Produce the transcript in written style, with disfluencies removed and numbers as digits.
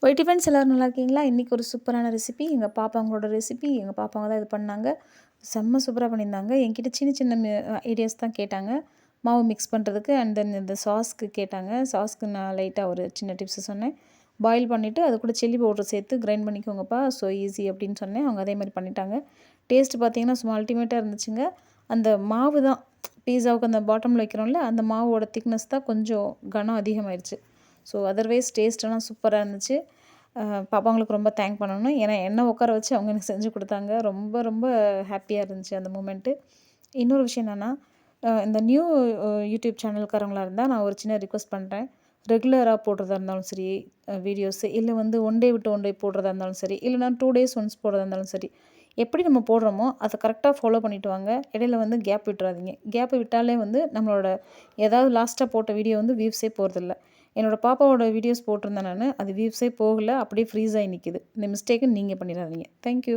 ஒயிட்டி friends எல்லோரும் நல்லா இருக்கீங்களா? இன்றைக்கி ஒரு சூப்பரான ரெசிபி. எங்கள் பாப்பாங்களோட ரெசிபி. எங்கள் பாப்பாங்க தான் இது பண்ணாங்க. செம்ம சூப்பராக பண்ணியிருந்தாங்க. என்கிட்ட சின்ன சின்ன ஐடியாஸ் தான் கேட்டாங்க. மாவு மிக்ஸ் பண்ணுறதுக்கு அண்ட் தென் இந்த சாஸ்க்கு கேட்டாங்க. சாஸ்க்கு நான் லைட்டாக ஒரு சின்ன டிப்ஸு சொன்னேன். பாயில் பண்ணிவிட்டு அது கூட சில்லி பவுடர் சேர்த்து கிரைண்ட் பண்ணிக்கோங்கப்பா, ஸோ ஈஸி அப்படின்னு சொன்னேன். அவங்க அதே மாதிரி பண்ணிட்டாங்க. டேஸ்ட்டு பார்த்தீங்கன்னா சும்மா அல்டிமேட்டாக இருந்துச்சுங்க. அந்த மாவு தான் பீஸாவுக்கு அந்த பாட்டமில் வைக்கிறோம்ல, அந்த மாவோட திக்னஸ் தான் கொஞ்சம் கனம் அதிகமாகிடுச்சு. ஸோ அதர்வைஸ் டேஸ்ட்டெல்லாம் சூப்பராக இருந்துச்சு. பாப்பாங்களுக்கு ரொம்ப தேங்க் பண்ணணும். ஏன்னா என்னை உட்கார வச்சு அவங்க எனக்கு செஞ்சு கொடுத்தாங்க. ரொம்ப ரொம்ப ஹாப்பியாக இருந்துச்சு அந்த மூமெண்ட்டு. இன்னொரு விஷயம் என்னென்னா, இந்த நியூ யூடியூப் சேனல்காரங்களாக இருந்தால் நான் ஒரு சின்ன ரிக்வெஸ்ட் பண்ணுறேன். ரெகுலராக போடுறதா இருந்தாலும் சரி வீடியோஸு, இல்லை வந்து ஒன் டே விட்டு ஒன் டே போடுறதா இருந்தாலும் சரி, இல்லைனா 2 டேஸ் ஒன்ஸ் போடுறதா இருந்தாலும் சரி, எப்படி நம்ம போடுறோமோ அதை கரெக்டாக ஃபாலோ பண்ணிவிட்டு வாங்க. இடையில வந்து கேப் விட்டுறாதீங்க. கேப் விட்டாலே வந்து நம்மளோட ஏதாவது லாஸ்ட்டாக போட்ட வீடியோ வந்து வியூஸே போகிறதில்ல. என்னோடய பாப்பாவோட வீடியோஸ் போட்டிருந்தேன் நான். அது வியூஸே போகல, அப்படியே ஃப்ரீஸ் ஆகி நிற்கிது. இந்த மிஸ்டேக்கை நீங்கள் பண்ணிடாதீங்க. தேங்க்யூ.